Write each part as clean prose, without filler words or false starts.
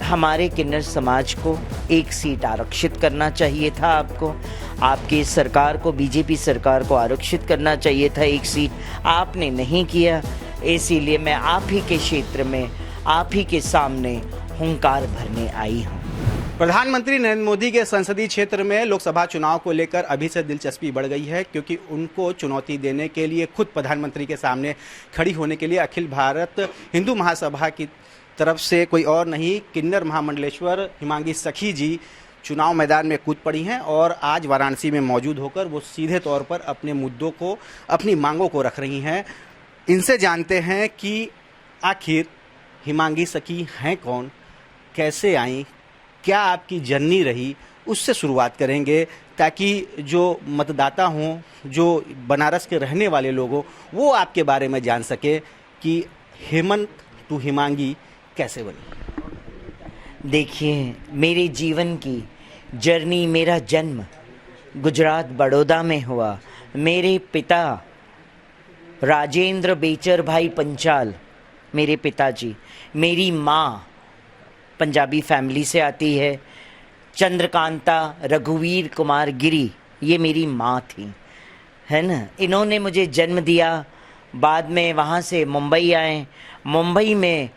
हमारे किन्नर समाज को एक सीट आरक्षित करना चाहिए था। आपको, आपकी सरकार को, बीजेपी सरकार को आरक्षित करना चाहिए था एक सीट, आपने नहीं किया। इसीलिए मैं आप ही के क्षेत्र में, आप ही के सामने हुंकार भरने आई हूँ। प्रधानमंत्री नरेंद्र मोदी के संसदीय क्षेत्र में लोकसभा चुनाव को लेकर अभी से दिलचस्पी बढ़ गई है, क्योंकि उनको चुनौती देने के लिए, खुद प्रधानमंत्री के सामने खड़ी होने के लिए अखिल भारत हिंदू महासभा की तरफ से कोई और नहीं, किन्नर महामंडलेश्वर हिमांगी सखी जी चुनाव मैदान में कूद पड़ी हैं और आज वाराणसी में मौजूद होकर वो सीधे तौर पर अपने मुद्दों को, अपनी मांगों को रख रही हैं। इनसे जानते हैं कि आखिर हिमांगी सखी हैं कौन, कैसे आई, क्या आपकी जर्नी रही, उससे शुरुआत करेंगे, ताकि जो मतदाता हों, जो बनारस के रहने वाले लोग हों, वो आपके बारे में जान सके कि हेमंत टू हिमांगी कैसे बनी। देखिए, मेरे जीवन की जर्नी, मेरा जन्म गुजरात बड़ौदा में हुआ। मेरे पिता राजेंद्र बेचर भाई पंचाल मेरे पिताजी, मेरी माँ पंजाबी फैमिली से आती है, चंद्रकांता रघुवीर कुमार गिरी, ये मेरी माँ थी, है ना। इन्होंने मुझे जन्म दिया। बाद में वहाँ से मुंबई आए। मुंबई में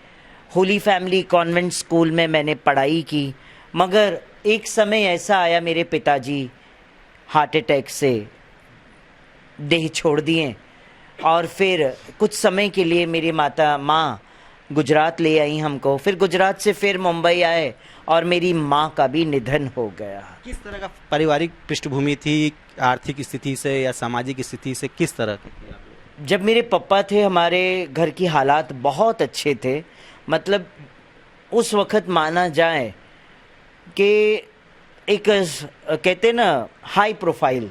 होली फैमिली कॉन्वेंट स्कूल में मैंने पढ़ाई की, मगर एक समय ऐसा आया, मेरे पिताजी हार्ट अटैक से देह छोड़ दिए और फिर कुछ समय के लिए मेरी माँ गुजरात ले आई हमको। फिर गुजरात से फिर मुंबई आए और मेरी माँ का भी निधन हो गया। किस तरह का पारिवारिक पृष्ठभूमि थी, आर्थिक स्थिति से या सामाजिक स्थिति से, किस तरह की? जब मेरे पापा थे, हमारे घर की हालात बहुत अच्छे थे। मतलब उस वक़्त माना जाए कि एक कहते ना हाई प्रोफाइल,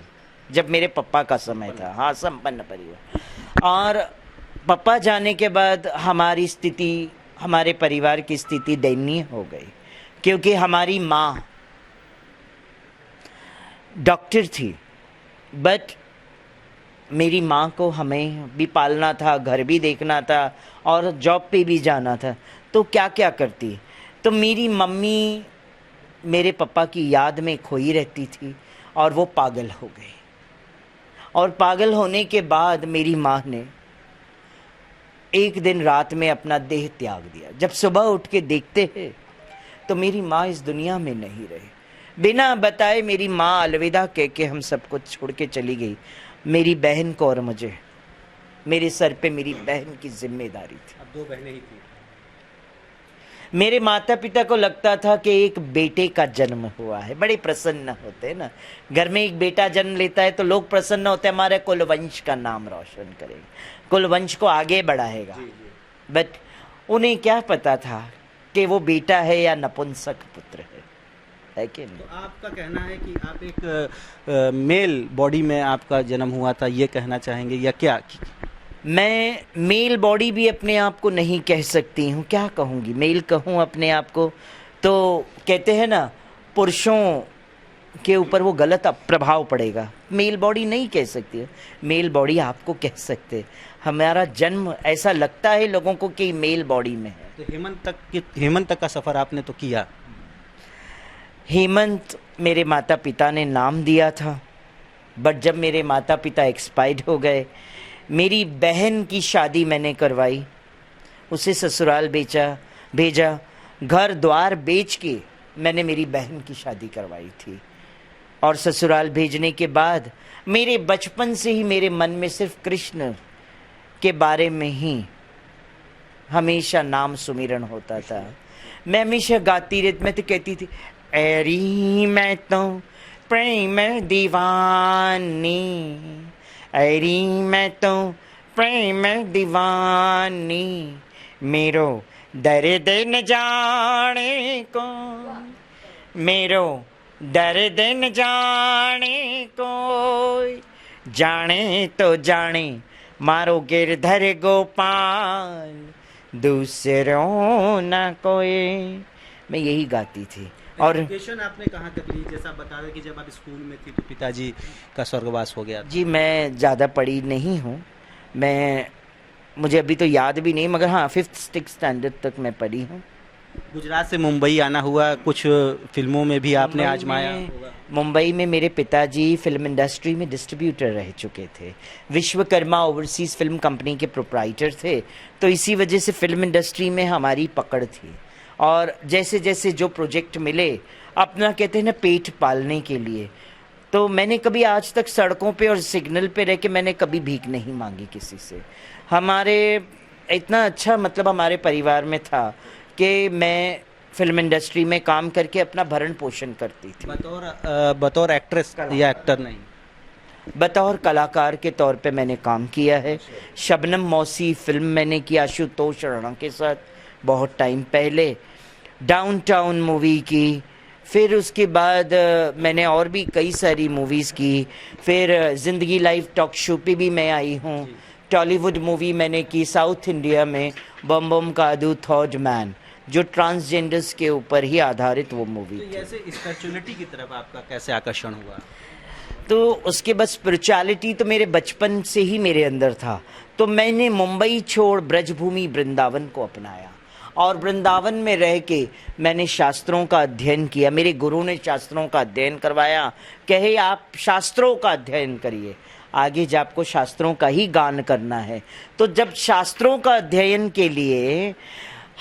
जब मेरे पापा का समय था, हाँ, संपन्न परिवार। और पापा जाने के बाद हमारी स्थिति, हमारे परिवार की स्थिति दयनीय हो गई, क्योंकि हमारी माँ डॉक्टर थी, बट मेरी माँ को हमें भी पालना था, घर भी देखना था और जॉब पे भी जाना था, तो क्या क्या करती। तो मेरी मम्मी मेरे पापा की याद में खोई रहती थी और वो पागल हो गई। और पागल होने के बाद मेरी माँ ने एक दिन रात में अपना देह त्याग दिया। जब सुबह उठ के देखते हैं तो मेरी माँ इस दुनिया में नहीं रही। बिना बताए मेरी माँ अलविदा कह के हम सब कुछ छोड़ के चली गई। मेरी बहन को और मुझे, मेरे सर पे मेरी बहन की जिम्मेदारी थी। अब 2 बहनें ही थी। मेरे माता पिता को लगता था कि एक बेटे का जन्म हुआ है, बड़े प्रसन्न होते हैं ना। घर में एक बेटा जन्म लेता है तो लोग प्रसन्न होते हैं, हमारे कुलवंश का नाम रोशन करेगा, कुलवंश को आगे बढ़ाएगा। बट उन्हें क्या पता था कि वो बेटा है या नपुंसक पुत्र है कि नहीं। तो आपका कहना है कि आप एक मेल बॉडी में आपका जन्म हुआ था, ये कहना चाहेंगे या क्या? मैं मेल बॉडी भी अपने आप को नहीं कह सकती हूँ, क्या कहूँगी, मेल कहूँ अपने आप को तो कहते हैं ना पुरुषों के ऊपर वो गलत प्रभाव पड़ेगा। मेल बॉडी नहीं कह सकती है, मेल बॉडी आपको कह सकते। हमारा जन्म ऐसा लगता है लोगों को कि मेल बॉडी में है। तो हेमंत तक का सफ़र आपने तो किया। हेमंत मेरे माता पिता ने नाम दिया था, बट जब मेरे माता पिता एक्सपायर्ड हो गए, मेरी बहन की शादी मैंने करवाई, उसे ससुराल भेजा, घर द्वार बेच के मैंने मेरी बहन की शादी करवाई थी। और ससुराल भेजने के बाद मेरे बचपन से ही मेरे मन में सिर्फ कृष्ण के बारे में ही हमेशा नाम सुमिरन होता था। मैं हमेशा गाती रहती, मैं तो कहती थी, ऐरी मैं तो प्रेम दीवानी, ऐरी मैं तो प्रेम दीवानी, मेरो दर्द न जाने को, मेरो दर्द न जाने को, जाने तो जाने मारो गिरधर गोपाल, दूसरों न कोई। मैं यही गाती थी। और एजुकेशन आपने कहाँ तक ली? जैसा बता रहे कि जब आप स्कूल में थी तो पिताजी का स्वर्गवास हो गया। जी, मैं ज़्यादा पढ़ी नहीं हूँ, मुझे अभी तो याद भी नहीं, मगर हाँ 5th 6th स्टैंडर्ड तक मैं पढ़ी हूँ। गुजरात से मुंबई आना हुआ, कुछ फिल्मों में भी आपने आजमाया होगा। मुंबई में मेरे पिताजी फिल्म इंडस्ट्री में डिस्ट्रीब्यूटर रह चुके थे, विश्वकर्मा ओवरसीज फिल्म कंपनी के प्रोप्राइटर थे, तो इसी वजह से फिल्म इंडस्ट्री में हमारी पकड़ थी। और जैसे जैसे जो प्रोजेक्ट मिले, अपना कहते हैं ना पेट पालने के लिए, तो मैंने कभी आज तक सड़कों पे और सिग्नल पे रह के मैंने कभी भीख नहीं मांगी किसी से। हमारे इतना अच्छा मतलब हमारे परिवार में था कि मैं फिल्म इंडस्ट्री में काम करके अपना भरण पोषण करती थी। बतौर एक्ट्रेस या एक्टर नहीं, बतौर कलाकार के तौर पे मैंने काम किया है। शबनम मौसी फिल्म मैंने की आशुतोष राणा के साथ बहुत टाइम पहले, डाउनटाउन मूवी की, फिर उसके बाद मैंने और भी कई सारी मूवीज़ की, फिर ज़िंदगी लाइव टॉक शो पे भी मैं आई हूँ। टॉलीवुड मूवी मैंने की साउथ इंडिया में, बम बम कादू थर्ड मैन, जो ट्रांसजेंडर्स के ऊपर ही आधारित वो मूवी थी। ऐसे स्पिरिचुअलिटी की तरफ आपका कैसे आकर्षण हुआ? तो उसके बाद स्पिरिचुअलिटी तो मेरे बचपन से ही मेरे अंदर था, तो मैंने मुंबई छोड़ ब्रजभूमि वृंदावन को अपनाया और वृंदावन में रह के मैंने शास्त्रों का अध्ययन किया। मेरे गुरु ने शास्त्रों का अध्ययन करवाया, कहे आप शास्त्रों का अध्ययन करिए, आगे जब आपको शास्त्रों का ही गान करना है। तो जब शास्त्रों का अध्ययन के लिए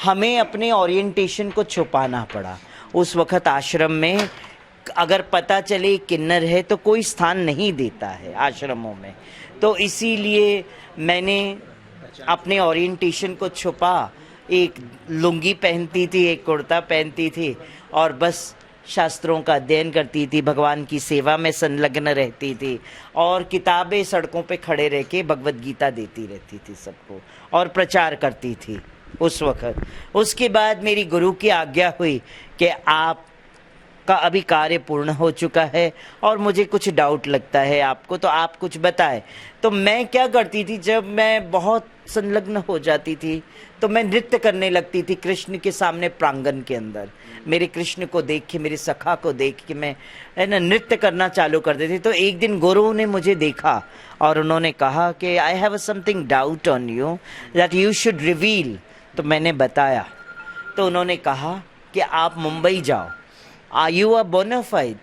हमें अपने ओरिएंटेशन को छुपाना पड़ा, उस वक़्त आश्रम में अगर पता चले किन्नर है तो कोई स्थान नहीं देता है आश्रमों में, तो इसीलिए मैंने अपने ओरिएंटेशन को छुपा, एक लुंगी पहनती थी, एक कुर्ता पहनती थी और बस शास्त्रों का अध्ययन करती थी, भगवान की सेवा में संलग्न रहती थी और किताबें सड़कों पे खड़े रह के भगवत गीता देती रहती थी सबको और प्रचार करती थी उस वक़्त। उसके बाद मेरी गुरु की आज्ञा हुई कि आपका अभी कार्य पूर्ण हो चुका है और मुझे कुछ डाउट लगता है आपको, तो आप कुछ बताएं। तो मैं क्या करती थी, जब मैं बहुत संलग्न हो जाती थी तो मैं नृत्य करने लगती थी कृष्ण के सामने प्रांगण के अंदर। मेरे कृष्ण को देख के, मेरे सखा को देख के मैं है ना नृत्य करना चालू कर देती। तो एक दिन गुरु ने मुझे देखा और उन्होंने कहा कि I have something doubt on you that you should reveal. तो मैंने बताया, तो उन्होंने कहा कि आप मुंबई जाओ, are you a bona fide,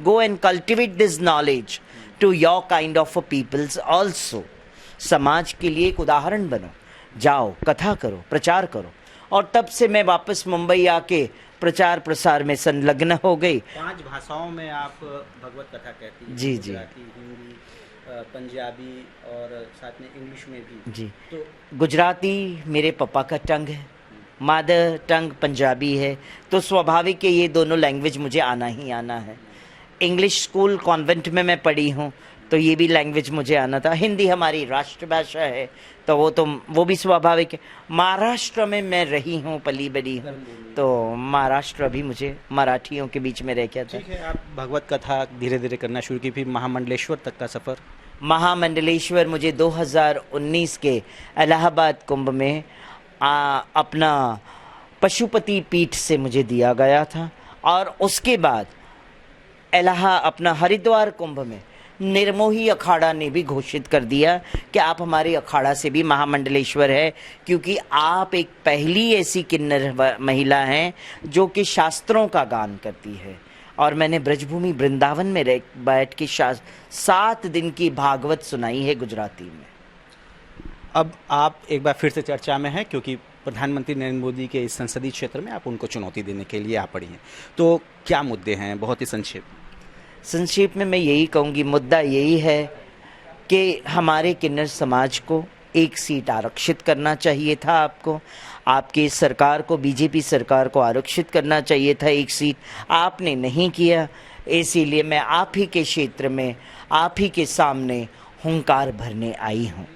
go and cultivate this knowledge to your kind of a peoples also. समाज के लिए एक उदाहरण बनो, जाओ कथा करो, प्रचार करो। और तब से मैं वापस मुंबई आके प्रचार प्रसार में संलग्न हो गई। 5 भाषाओं में आप भगवत कथा कहती हैं? जी जी, गुजराती, हिंदी, पंजाबी और साथ में इंग्लिश में भी। जी, तो गुजराती मेरे पापा का टंग है, मदर टंग पंजाबी है, तो स्वाभाविक है ये दोनों लैंग्वेज मुझे आना ही आना है। इंग्लिश स्कूल कॉन्वेंट में मैं पढ़ी हूँ, तो ये भी लैंग्वेज मुझे आना था। हिंदी हमारी राष्ट्रभाषा है, तो वो भी स्वाभाविक है। महाराष्ट्र में मैं रही हूँ, पली बड़ी हूँ, तो महाराष्ट्र भी मुझे मराठियों के बीच में रह गया था। ठीक है, आप भगवत कथा धीरे धीरे करना शुरू की, फिर महामंडलेश्वर तक का सफ़र? महामंडलेश्वर मुझे 2019 के इलाहाबाद कुंभ में अपना पशुपति पीठ से मुझे दिया गया था और उसके बाद अपना हरिद्वार कुंभ में निर्मोही अखाड़ा ने भी घोषित कर दिया कि आप हमारे अखाड़ा से भी महामंडलेश्वर है, क्योंकि आप एक पहली ऐसी किन्नर महिला हैं जो कि शास्त्रों का गान करती है। और मैंने ब्रजभूमि वृंदावन में बैठ के 7 दिन की भागवत सुनाई है गुजराती में। अब आप एक बार फिर से चर्चा में हैं, क्योंकि प्रधानमंत्री नरेंद्र मोदी के इस संसदीय क्षेत्र में आप उनको चुनौती देने के लिए आ पड़ी हैं। तो क्या मुद्दे हैं, बहुत ही संक्षेप में मैं यही कहूँगी, मुद्दा यही है कि हमारे किन्नर समाज को एक सीट आरक्षित करना चाहिए था। आपकी सरकार को, बीजेपी सरकार को आरक्षित करना चाहिए था एक सीट, आपने नहीं किया। इसीलिए मैं आप ही के क्षेत्र में, आप ही के सामने हुंकार भरने आई हूँ।